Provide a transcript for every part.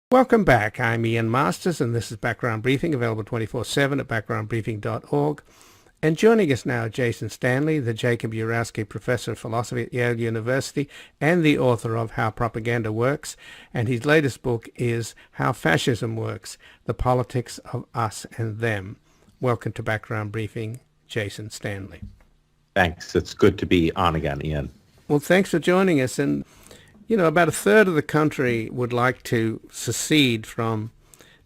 Welcome back. I'm Ian Masters, and this is Background Briefing, available 24/7 at backgroundbriefing.org. And joining us now, Jason Stanley, the Jacob Urowski Professor of Philosophy at Yale University and the author of How Propaganda Works. And his latest book is How Fascism Works, The Politics of Us and Them. Welcome to Background Briefing, Jason Stanley. Thanks. It's good to be on again, Ian. Well, thanks for joining us. And about a third of the country would like to secede from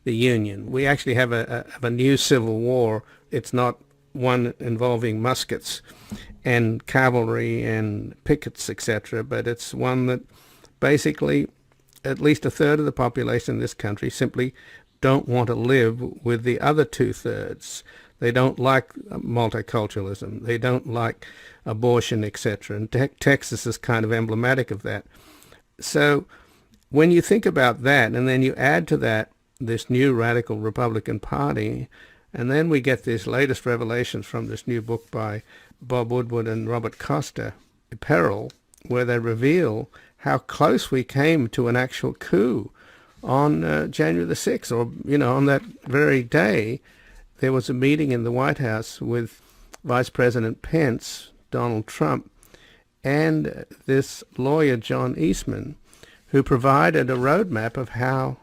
the Union. We actually have a new civil war. It's not one involving muskets and cavalry and pickets, etc., but it's one that basically at least a third of the population in this country simply don't want to live with the other two-thirds. They don't like multiculturalism. They don't like abortion, etc. And Texas is kind of emblematic of that. So when you think about that, and then you add to that this new radical Republican Party, and then we get these latest revelations from this new book by Bob Woodward and Robert Costa, Peril, where they reveal how close we came to an actual coup on January the 6th, or, on that very day. There was a meeting in the White House with Vice President Pence, Donald Trump, and this lawyer, John Eastman, who provided a roadmap of how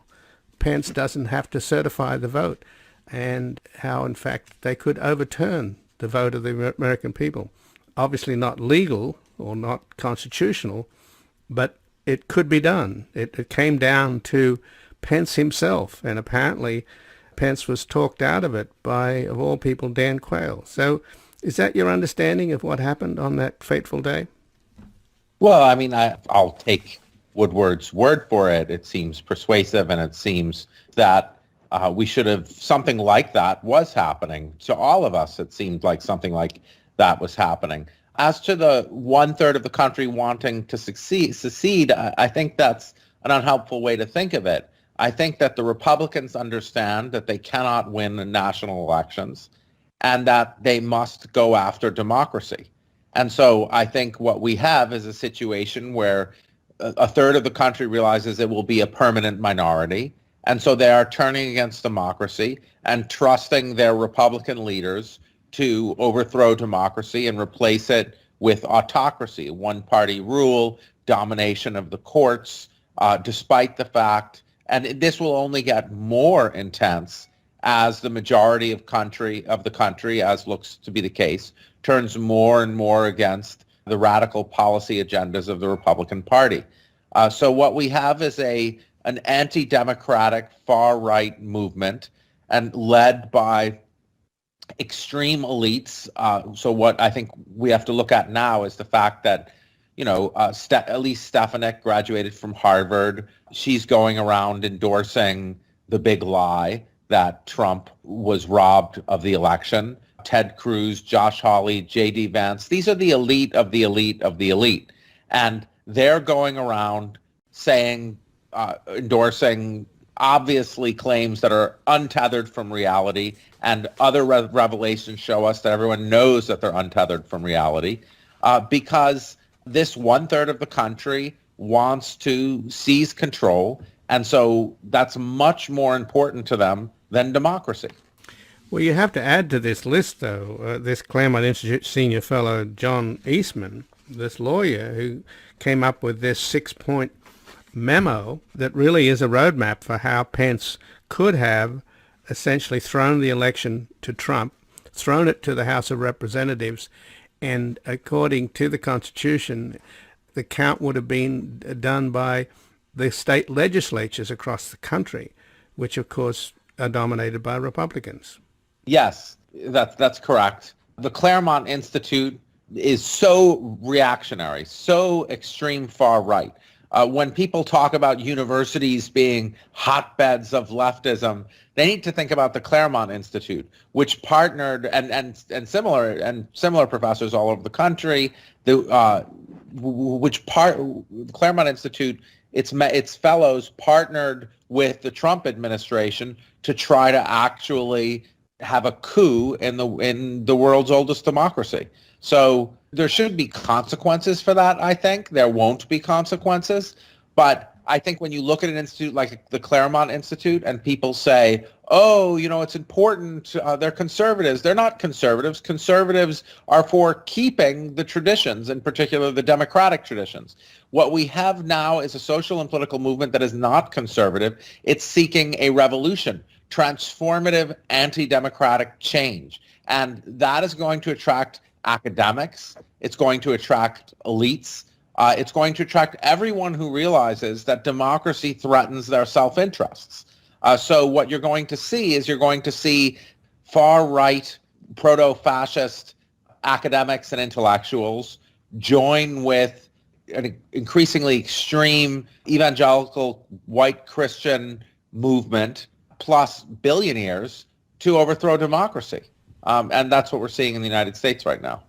Pence doesn't have to certify the vote and how, in fact, they could overturn the vote of the American people. Obviously not legal or not constitutional, but it could be done. It came down to Pence himself, and apparently Pence was talked out of it by, of all people, Dan Quayle. So is that your understanding of what happened on that fateful day? Well, I mean, I'll take Woodward's word for it. It seems persuasive, and it seems that we should have, something like that was happening. To all of us, it seemed like something like that was happening. As to the one-third of the country wanting to secede, I think that's an unhelpful way to think of it. I think that the Republicans understand that they cannot win the national elections and that they must go after democracy. And so I think what we have is a situation where a third of the country realizes it will be a permanent minority. And so they are turning against democracy and trusting their Republican leaders to overthrow democracy and replace it with autocracy, one-party rule, domination of the courts, despite the fact, and this will only get more intense as the majority of the country, as looks to be the case, turns more and more against the radical policy agendas of the Republican Party. So what we have is an anti-democratic far-right movement, and led by extreme elites. So what I think we have to look at now is the fact that, Elise Stefanik graduated from Harvard. She's going around endorsing the big lie that Trump was robbed of the election. Ted Cruz, Josh Hawley, J.D. Vance, these are the elite of the elite of the elite. And they're going around saying, endorsing obviously claims that are untethered from reality, and other revelations show us that everyone knows that they're untethered from reality, because this one-third of the country wants to seize control, and so that's much more important to them than democracy. Well, you have to add to this list, though, this Claremont Institute senior fellow, John Eastman, this lawyer who came up with this 6-point memo that really is a roadmap for how Pence could have essentially thrown the election to Trump, thrown it to the House of Representatives, and according to the Constitution, the count would have been done by the state legislatures across the country, which of course are dominated by Republicans. Yes, that's correct. The Claremont Institute is so reactionary, so extreme far right. When people talk about universities being hotbeds of leftism, they need to think about the Claremont Institute, which partnered and similar professors all over the country. The Claremont Institute, its fellows partnered with the Trump administration to try to actually have a coup in the world's oldest democracy. So there should be consequences for that, I think. There won't be consequences, but I think when you look at an institute like the Claremont Institute and people say, oh, it's important, they're conservatives. They're not conservatives. Conservatives are for keeping the traditions, in particular the democratic traditions. What we have now is a social and political movement that is not conservative. It's seeking a revolution, transformative, anti-democratic change. And that is going to attract academics. It's going to attract elites. It's going to attract everyone who realizes that democracy threatens their self-interests. So what you're going to see is you're going to see far-right, proto-fascist academics and intellectuals join with an increasingly extreme evangelical white Christian movement plus billionaires to overthrow democracy. And that's what we're seeing in the United States right now.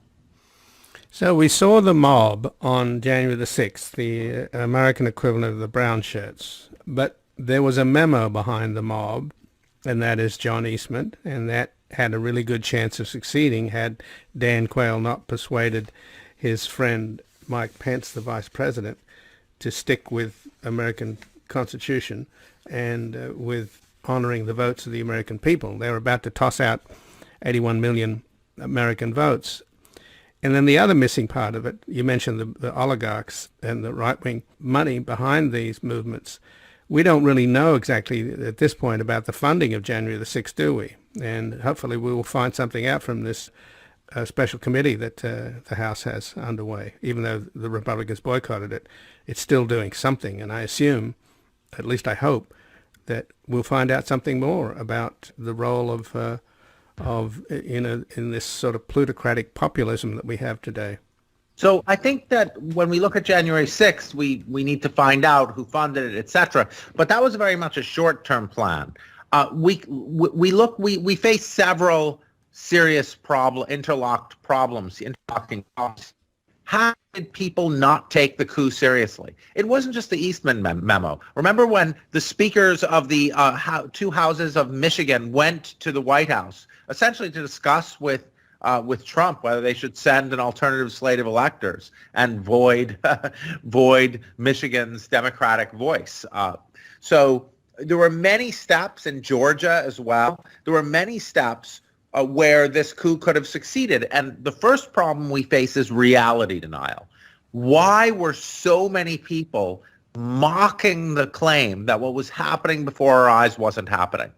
So we saw the mob on January the 6th, the American equivalent of the brown shirts. But there was a memo behind the mob, and that is John Eastman, and that had a really good chance of succeeding had Dan Quayle not persuaded his friend Mike Pence, the vice president, to stick with American Constitution and with honoring the votes of the American people. They were about to toss out 81 million American votes. And then the other missing part of it, you mentioned the oligarchs and the right-wing money behind these movements. We don't really know exactly at this point about the funding of January the 6th, do we? And hopefully we will find something out from this special committee that the House has underway. Even though the Republicans boycotted it, it's still doing something. And I assume, at least I hope, that we'll find out something more about the role of in this sort of plutocratic populism that we have today. So I think that when we look at January 6th, we need to find out who funded it, et cetera. But that was very much a short-term plan. We face several serious interlocking problems. How did people not take the coup seriously? It wasn't just the Eastman memo. Remember when the speakers of the two houses of Michigan went to the White House, essentially to discuss with Trump whether they should send an alternative slate of electors and void Michigan's Democratic voice. So there were many steps in Georgia as well. There were many steps where this coup could have succeeded. And the first problem we face is reality denial. Why were so many people mocking the claim that what was happening before our eyes wasn't happening?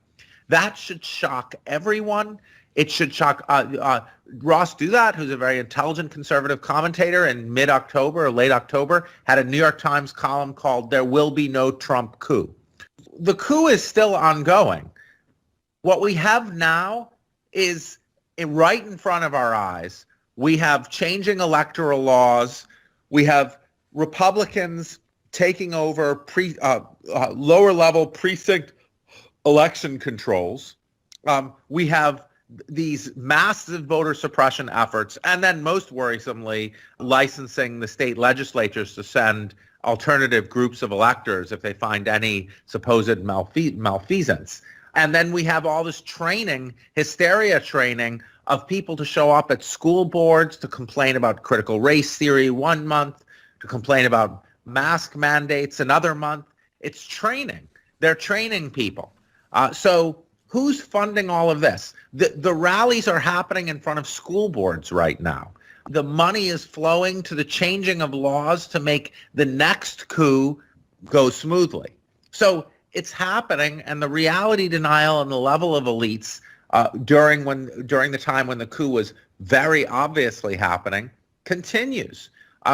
That should shock everyone. It should shock Ross Douthat, who's a very intelligent conservative commentator, in mid-October or late October, had a New York Times column called "There Will Be No Trump Coup." The coup is still ongoing. What we have now is right in front of our eyes. We have changing electoral laws. We have Republicans taking over lower-level precinct election controls. We have these massive voter suppression efforts, and then most worrisomely, licensing the state legislatures to send alternative groups of electors if they find any supposed malfeasance. And then we have all this training, hysteria training of people to show up at school boards to complain about critical race theory one month, to complain about mask mandates another month. It's training. They're training people. So who's funding all of this? The rallies are happening in front of school boards right now. The money is flowing to the changing of laws to make the next coup go smoothly. So it's happening, and the reality denial and the level of elites during the time when the coup was very obviously happening continues.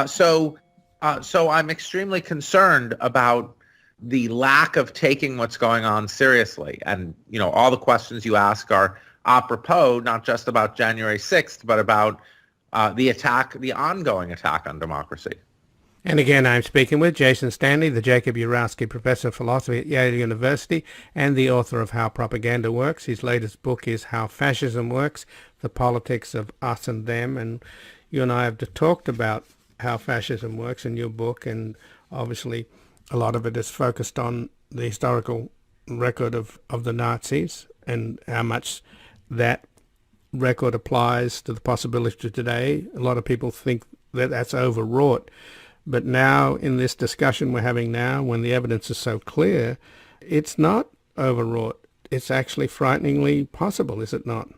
So I'm extremely concerned about the lack of taking what's going on seriously. And, all the questions you ask are apropos, not just about January 6th, but about the ongoing attack on democracy. And again, I'm speaking with Jason Stanley, the Jacob Urowski Professor of Philosophy at Yale University and the author of How Propaganda Works. His latest book is How Fascism Works, The Politics of Us and Them. And you and I have talked about how fascism works in your book, and obviously a lot of it is focused on the historical record of the Nazis and how much that record applies to the possibility of today. A lot of people think that that's overwrought. But now, in this discussion we're having now, when the evidence is so clear, it's not overwrought. It's actually frighteningly possible, is it not?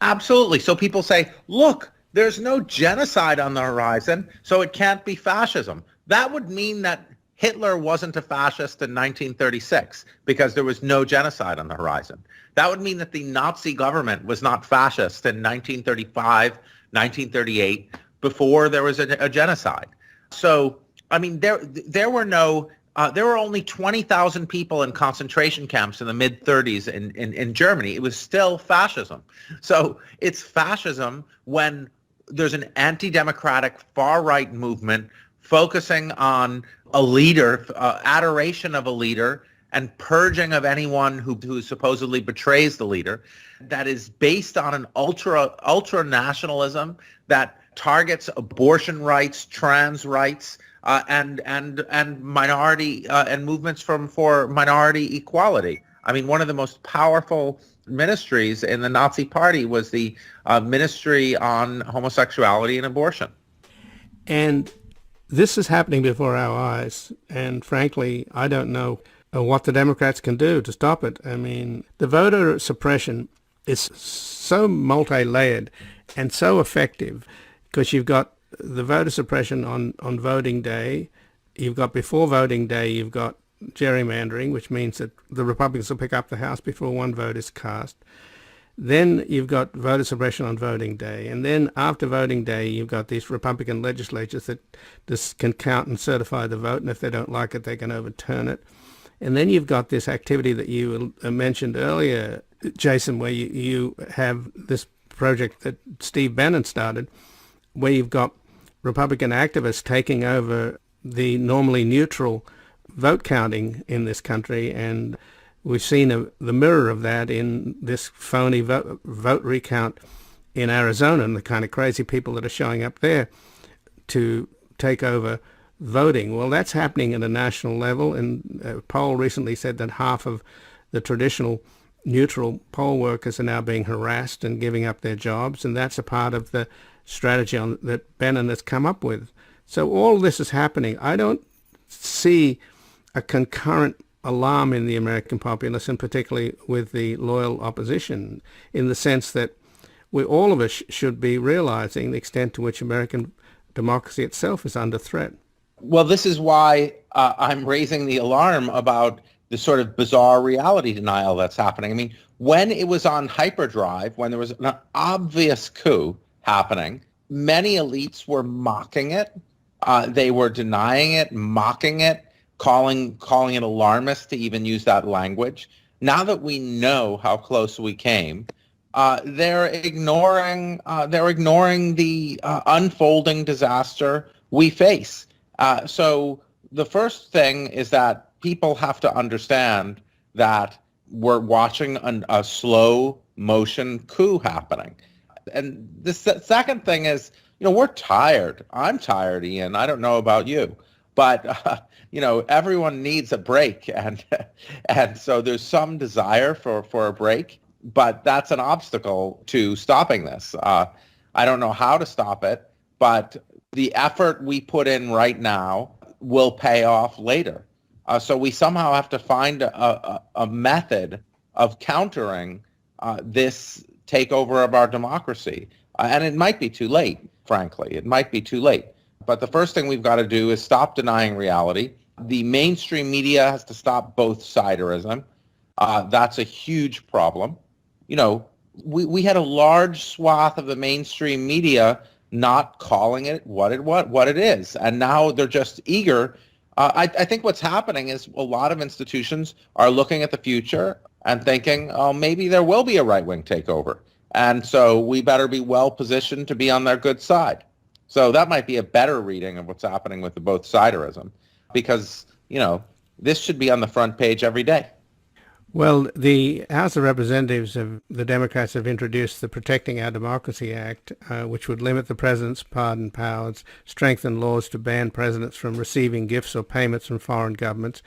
Absolutely. So people say, look, there's no genocide on the horizon, so it can't be fascism. That would mean that Hitler wasn't a fascist in 1936 because there was no genocide on the horizon. That would mean that the Nazi government was not fascist in 1935, 1938, before there was a genocide. So, I mean, there were only 20,000 people in concentration camps in the mid-30s in Germany. It was still fascism. So it's fascism when there's an anti-democratic far-right movement focusing on a leader, adoration of a leader, and purging of anyone who supposedly betrays the leader, that is based on an ultra nationalism that targets abortion rights, trans rights, and minority and movements for minority equality. I mean, one of the most powerful ministries in the Nazi Party was the Ministry on Homosexuality and Abortion. And this is happening before our eyes. And frankly, I don't know what the Democrats can do to stop it. I mean, the voter suppression is so multi-layered and so effective because you've got the voter suppression on voting day. You've got before voting day, you've got gerrymandering, which means that the Republicans will pick up the House before one vote is cast. Then you've got voter suppression on voting day. And then after voting day, you've got these Republican legislatures that just can count and certify the vote. And if they don't like it, they can overturn it. And then you've got this activity that you mentioned earlier, Jason, where you have this project that Steve Bannon started, where you've got Republican activists taking over the normally neutral vote counting in this country. And we've seen the mirror of that in this phony vote recount in Arizona and the kind of crazy people that are showing up there to take over voting. Well, that's happening at a national level, and a poll recently said that half of the traditional neutral poll workers are now being harassed and giving up their jobs, and that's a part of the strategy that Bannon has come up with. So all this is happening. I don't see a concurrent alarm in the American populace, and particularly with the loyal opposition, in the sense that all of us should be realizing the extent to which American democracy itself is under threat. Well, this is why I'm raising the alarm about the sort of bizarre reality denial that's happening. I mean, when it was on hyperdrive, when there was an obvious coup happening, many elites were mocking it. They were denying it, mocking it, calling it alarmist, to even use that language. Now that we know how close we came, they're ignoring the unfolding disaster we face. So the first thing is that people have to understand that we're watching a slow motion coup happening. And the second thing is, we're tired. I'm tired, Ian. I don't know about you, but everyone needs a break, and so there's some desire for a break, but that's an obstacle to stopping this. I don't know how to stop it, but the effort we put in right now will pay off later. So we somehow have to find a method of countering this takeover of our democracy. And it might be too late, frankly. It might be too late. But the first thing we've got to do is stop denying reality. The mainstream media has to stop both-siderism. That's a huge problem. We had a large swath of the mainstream media not calling it what it is, and now they're just eager. I think what's happening is a lot of institutions are looking at the future and thinking, oh, maybe there will be a right-wing takeover, and so we better be well positioned to be on their good side. So that might be a better reading of what's happening with the both-siderism, because this should be on the front page every day. Well, the House of Representatives of the Democrats have introduced the Protecting Our Democracy Act, which would limit the president's pardon powers, strengthen laws to ban presidents from receiving gifts or payments from foreign governments,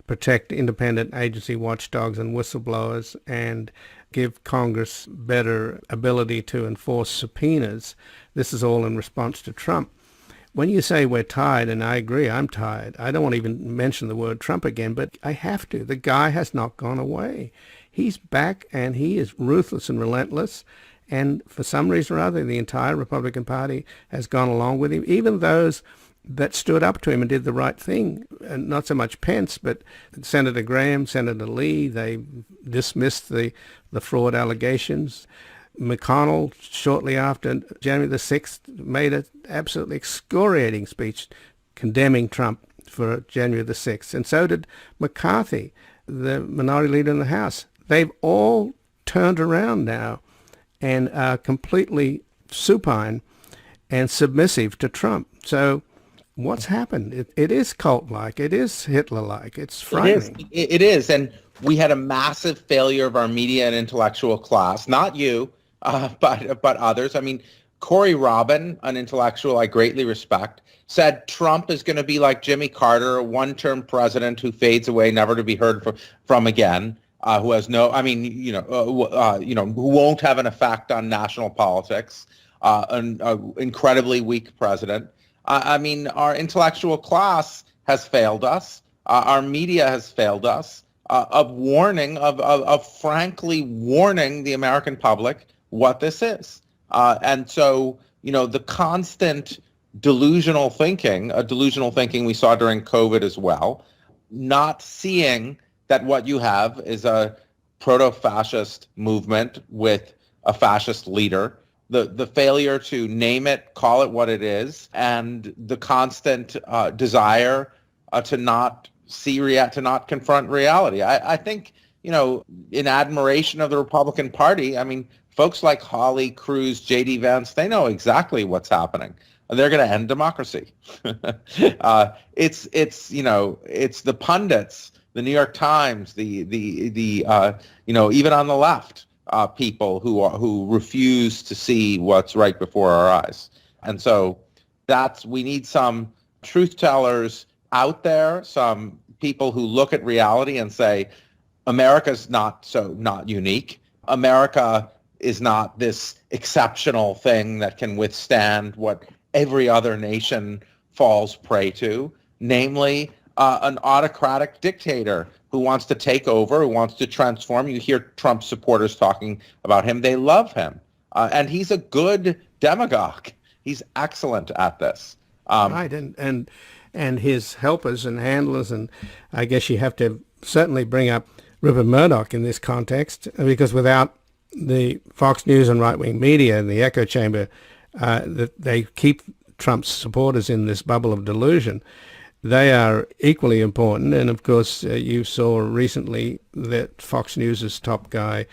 protect independent agency watchdogs and whistleblowers, and give Congress better ability to enforce subpoenas. This is all in response to Trump. when you say we're tired, and I agree, I'm tired. I don't want to even mention the word Trump again, but I have to. The guy has not gone away. He's back, and he is ruthless and relentless. And for some reason or other, the entire Republican Party has gone along with him, even those that stood up to him and did the right thing. And not so much Pence, but Senator Graham, Senator Lee, they dismissed the fraud allegations. McConnell, shortly after January the 6th, made an absolutely excoriating speech condemning Trump for January the 6th. And so did McCarthy, the minority leader in the House. They've all turned around now and are completely supine and submissive to Trump. So what's happened? It is cult-like. It is Hitler-like. It's frightening. It is. And we had a massive failure of our media and intellectual class. Not you, but others. I mean, Corey Robin, an intellectual I greatly respect, said Trump is going to be like Jimmy Carter, a one-term president who fades away, never to be heard from again, who has no, I mean, who won't have an effect on national politics, an incredibly weak president. I mean, our intellectual class has failed us. Our media has failed us. Of frankly warning the American public what this is. And so, the constant delusional thinking we saw during COVID as well, not seeing that what you have is a proto-fascist movement with a fascist leader, the failure to name it, call it what it is, and the constant desire to not confront reality. I think, in admiration of the Republican Party, I mean, folks like Hawley, Cruz, J.D. Vance, they know exactly what's happening. They're going to end democracy. It's the pundits, the New York Times, the even on the left, people who refuse to see what's right before our eyes. And so we need some truth tellers out there, some people who look at reality and say, America's not unique. America is not this exceptional thing that can withstand what every other nation falls prey to, namely an autocratic dictator who wants to take over, who wants to transform. You hear Trump supporters talking about him. They love him. And he's a good demagogue. He's excellent at this. Right, and his helpers and handlers, and I guess you have to certainly bring up Rupert Murdoch in this context, because without the Fox News and right-wing media and the echo chamber, that they keep Trump's supporters in this bubble of delusion, they are equally important. And of course, you saw recently that Fox News' top guy,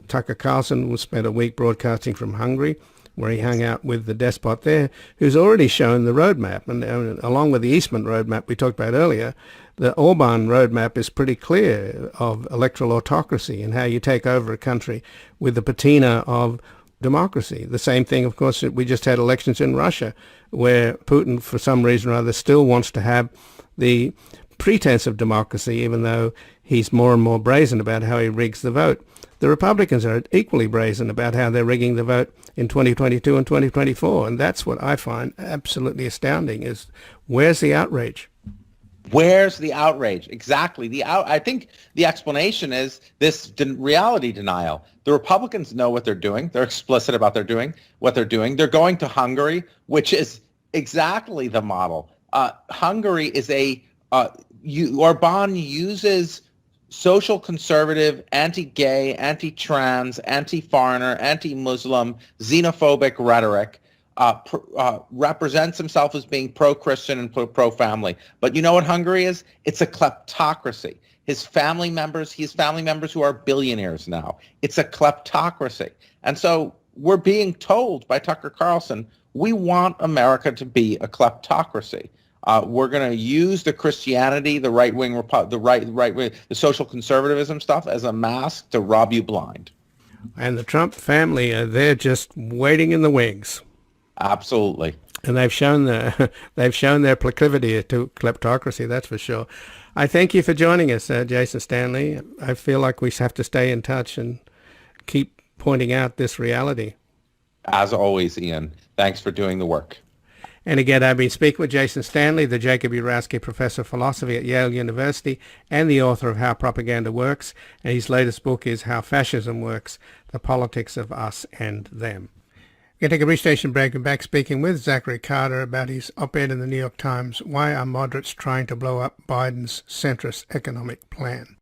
Tucker Carlson, spent a week broadcasting from Hungary, where he hung out with the despot there, who's already shown the roadmap. And along with the Eastman roadmap we talked about earlier, the Orban roadmap is pretty clear of electoral autocracy and how you take over a country with the patina of democracy. The same thing, of course, we just had elections in Russia, where Putin, for some reason or other, still wants to have the pretense of democracy, even though he's more and more brazen about how he rigs the vote. The Republicans are equally brazen about how they're rigging the vote in 2022 and 2024, and that's what I find absolutely astounding, is where's the outrage? Where's the outrage? Exactly. I think the explanation is this reality denial. The Republicans know what they're doing. They're explicit about what they're doing. They're going to Hungary, which is exactly the model. Hungary is Orban uses social conservative, anti-gay, anti-trans, anti-foreigner, anti-Muslim, xenophobic rhetoric, represents himself as being pro-Christian and pro-family. But you know what Hungary is? It's a kleptocracy. He has family members who are billionaires now. It's a kleptocracy. And so we're being told by Tucker Carlson, we want America to be a kleptocracy. We're going to use the Christianity, the right-wing, the social conservatism stuff as a mask to rob you blind. And the Trump family, they're just waiting in the wings. Absolutely. And they've shown their proclivity to kleptocracy, that's for sure. I thank you for joining us, Jason Stanley. I feel like we have to stay in touch and keep pointing out this reality. As always, Ian, thanks for doing the work. And again, I've been speaking with Jason Stanley, the Jacob Urowski Professor of Philosophy at Yale University and the author of How Propaganda Works. And his latest book is How Fascism Works, The Politics of Us and Them. We're going to take a brief station break and back speaking with Zachary Carter about his op-ed in the New York Times, Why Are Moderates Trying to Blow Up Biden's Centrist Economic Plan?